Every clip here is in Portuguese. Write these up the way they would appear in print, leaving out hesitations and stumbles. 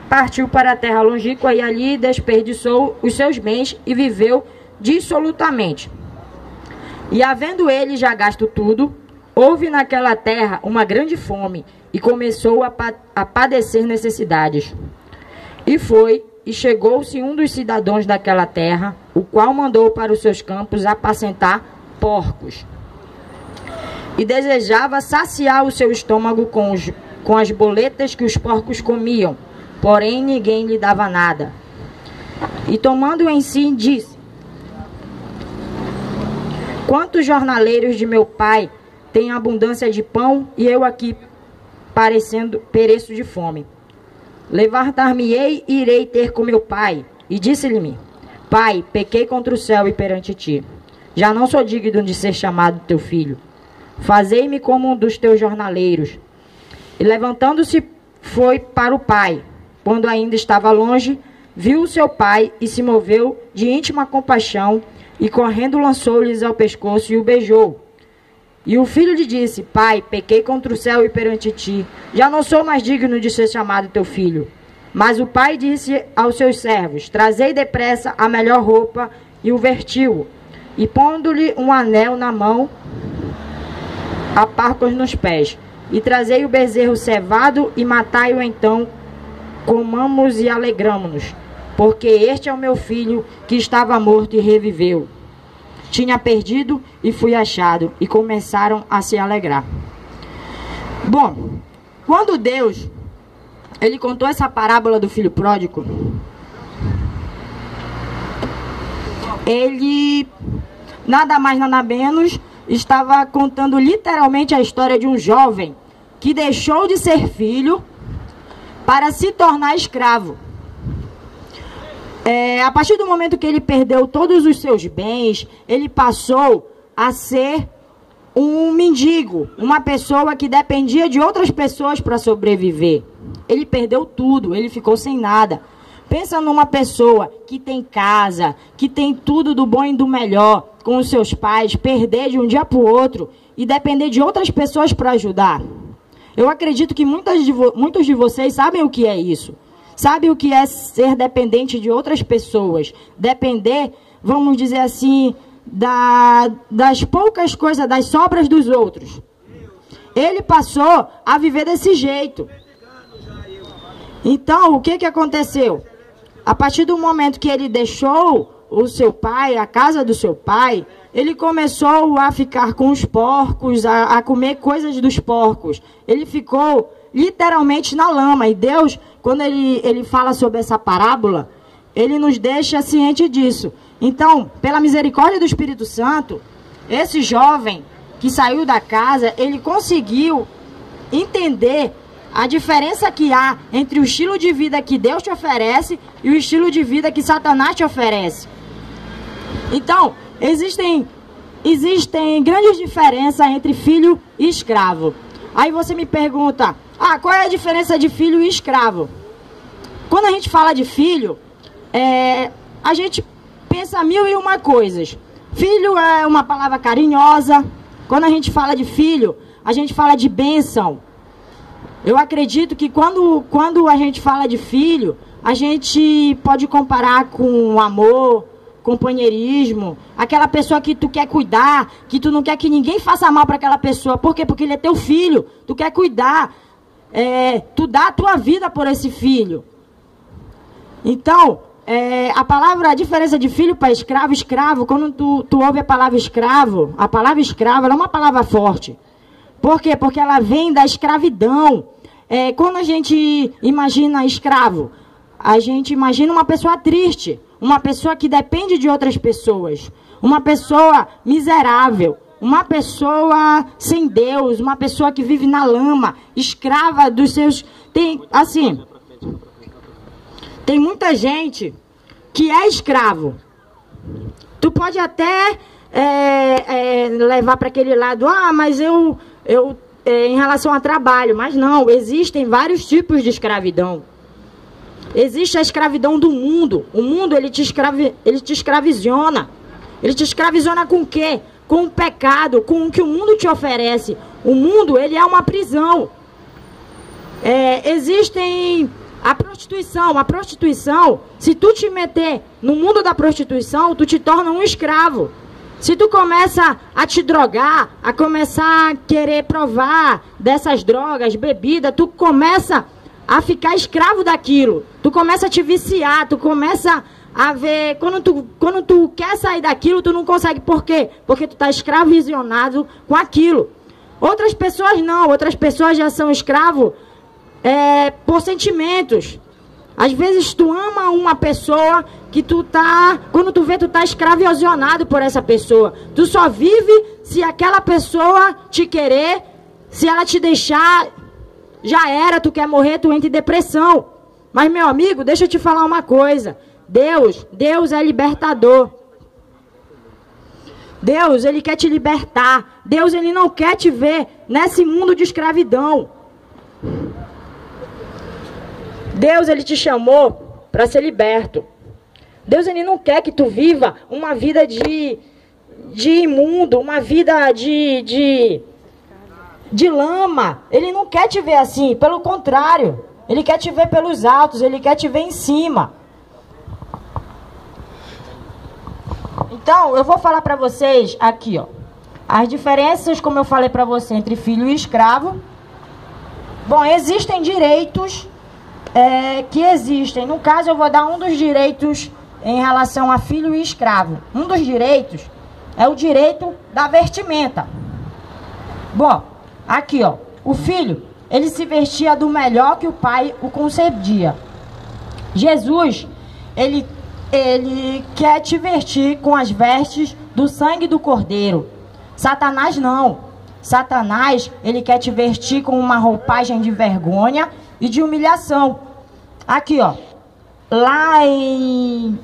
partiu para a terra longínqua e ali desperdiçou os seus bens e viveu dissolutamente. E havendo ele já gasto tudo, houve naquela terra uma grande fome e começou a padecer necessidades. E chegou-se um dos cidadãos daquela terra, o qual mandou para os seus campos apacentar porcos. E desejava saciar o seu estômago com as boletas que os porcos comiam, porém ninguém lhe dava nada. E tomando em si, disse: quantos jornaleiros de meu pai têm abundância de pão, e eu aqui pereço de fome. Levantar-me-ei e irei ter com meu pai. E disse-lhe: Pai, pequei contra o céu e perante ti. Já não sou digno de ser chamado teu filho. Fazei-me como um dos teus jornaleiros. E levantando-se, foi para o pai. Quando ainda estava longe, viu o seu pai e se moveu de íntima compaixão, e correndo lançou-lhes ao pescoço e o beijou. E o filho lhe disse: Pai, pequei contra o céu e perante ti. Já não sou mais digno de ser chamado teu filho. Mas o pai disse aos seus servos: Trazei depressa a melhor roupa, e o vestiu. E pondo-lhe um anel na mão, aparcos nos pés. E trazei o bezerro cevado, e matai-o então. Comamos e alegramo-nos, porque este é o meu filho, que estava morto e reviveu. Tinha perdido e fui achado, e começaram a se alegrar. Bom, quando Deus, ele contou essa parábola do filho pródigo, ele, nada mais nada menos, estava contando literalmente a história de um jovem que deixou de ser filho para se tornar escravo. A partir do momento que ele perdeu todos os seus bens, ele passou a ser um mendigo, uma pessoa que dependia de outras pessoas para sobreviver. Ele perdeu tudo, ele ficou sem nada. Pensa numa pessoa que tem casa, que tem tudo do bom e do melhor com os seus pais, perder de um dia para o outro e depender de outras pessoas para ajudar. Eu acredito que muitos de vocês sabem o que é isso. Sabe o que é ser dependente de outras pessoas? Depender, vamos dizer assim, das poucas coisas, das sobras dos outros. Ele passou a viver desse jeito. Então, o que aconteceu? A partir do momento que ele deixou o seu pai, a casa do seu pai, ele começou a ficar com os porcos, a comer coisas dos porcos. Ele ficou literalmente na lama. E Deus, quando ele fala sobre essa parábola, ele nos deixa ciente disso. Então, pela misericórdia do Espírito Santo, esse jovem que saiu da casa, ele conseguiu entender a diferença que há entre o estilo de vida que Deus te oferece e o estilo de vida que Satanás te oferece. Então, existem grandes diferenças entre filho e escravo. Aí você me pergunta: qual é a diferença de filho e escravo? Quando a gente fala de filho, a gente pensa mil e uma coisas. Filho é uma palavra carinhosa. Quando a gente fala de filho, a gente fala de bênção. Eu acredito que quando a gente fala de filho, a gente pode comparar com amor, companheirismo, aquela pessoa que tu quer cuidar, que tu não quer que ninguém faça mal para aquela pessoa. Por quê? Porque ele é teu filho, tu quer cuidar, tu dá a tua vida por esse filho. Então, a diferença de filho para escravo, quando tu ouve a palavra escravo ela é uma palavra forte. Por quê? Porque ela vem da escravidão. Quando a gente imagina escravo, a gente imagina uma pessoa triste, uma pessoa que depende de outras pessoas, uma pessoa miserável, uma pessoa sem Deus, uma pessoa que vive na lama, escrava dos seus... Tem muita gente que é escravo. Tu pode até levar para aquele lado, mas eu em relação a trabalho, mas não, existem vários tipos de escravidão. Existe a escravidão do mundo. O mundo, ele te escraviziona. Ele te escraviziona com o quê? Com o pecado, com o que o mundo te oferece. O mundo, ele é uma prisão. Existem A prostituição, se tu te meter no mundo da prostituição, tu te torna um escravo. Se tu começa a te drogar, a começar a querer provar dessas drogas, bebida, tu começa a ficar escravo daquilo. Tu começa a te viciar, tu começa a ver... Quando tu quer sair daquilo, tu não consegue. Por quê? Porque tu está escravizionado com aquilo. Outras pessoas não, outras pessoas já são escravos por sentimentos. Às vezes tu ama uma pessoa que tu tá... Quando tu vê, tu tá escravizionado por essa pessoa. Tu só vive se aquela pessoa te querer. Se ela te deixar, já era, tu quer morrer, tu entra em depressão. Mas, meu amigo, deixa eu te falar uma coisa. Deus é libertador. Deus, Ele quer te libertar. Deus, Ele não quer te ver nesse mundo de escravidão. Deus, Ele te chamou para ser liberto. Deus, Ele não quer que tu viva uma vida de imundo, uma vida de lama. Ele não quer te ver assim, pelo contrário. Ele quer te ver pelos altos, Ele quer te ver em cima. Então, eu vou falar para vocês aqui, ó, as diferenças, como eu falei para você, entre filho e escravo. Bom, existem direitos que existem. No caso, eu vou dar um dos direitos em relação a filho e escravo. Um dos direitos é o direito da vestimenta. Bom, aqui, ó, o filho, ele se vestia do melhor que o pai o concedia. Jesus, ele quer te vestir com as vestes do sangue do Cordeiro. Satanás não. Satanás, ele quer te vestir com uma roupagem de vergonha e de humilhação. Aqui, ó, lá em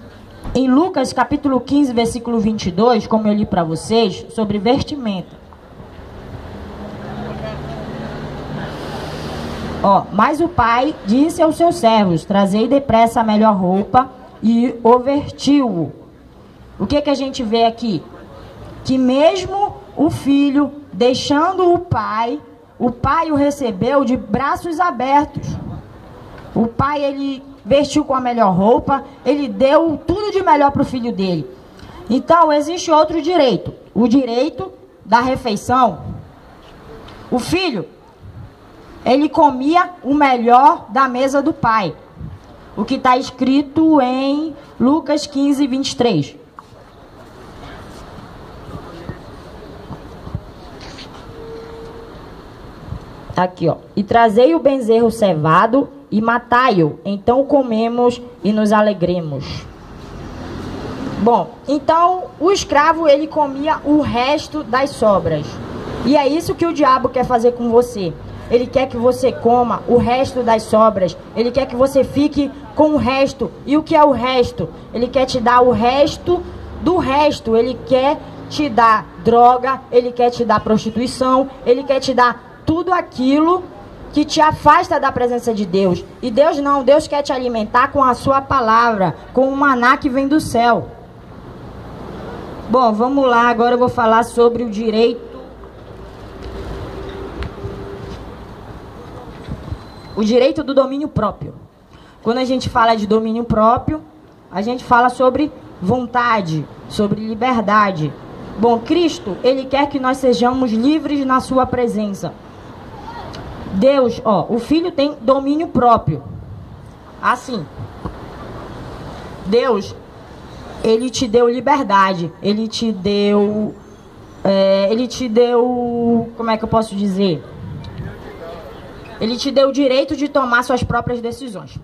Lucas capítulo 15, versículo 22, como eu li para vocês, sobre vestimenta. Ó, mas o pai disse aos seus servos: trazei depressa a melhor roupa, e o vestiu-o. O que a gente vê aqui? Que mesmo o filho, deixando o pai o recebeu de braços abertos. O pai, ele vestiu com a melhor roupa, ele deu tudo de melhor para o filho dele. Então, existe outro direito, o direito da refeição. O filho, ele comia o melhor da mesa do pai. O que está escrito em Lucas 15, 23. Aqui, ó. E trazei o bezerro cevado e matai-o. Então comemos e nos alegremos. Bom, então o escravo, ele comia o resto das sobras. E é isso que o diabo quer fazer com você. Ele quer que você coma o resto das sobras. Ele quer que você fique com o resto. E o que é o resto? Ele quer te dar o resto do resto. Ele quer te dar droga, ele quer te dar prostituição, ele quer te dar tudo aquilo que te afasta da presença de Deus. E Deus não, Deus quer te alimentar com a sua palavra, com o maná que vem do céu. Bom, vamos lá, agora eu vou falar sobre o direito. O direito do domínio próprio. Quando a gente fala de domínio próprio, a gente fala sobre vontade, sobre liberdade. Bom, Cristo, Ele quer que nós sejamos livres na sua presença. Deus, ó, o Filho tem domínio próprio. Assim, Deus, Ele te deu liberdade. Ele te deu, como é que eu posso dizer? Ele te deu o direito de tomar suas próprias decisões.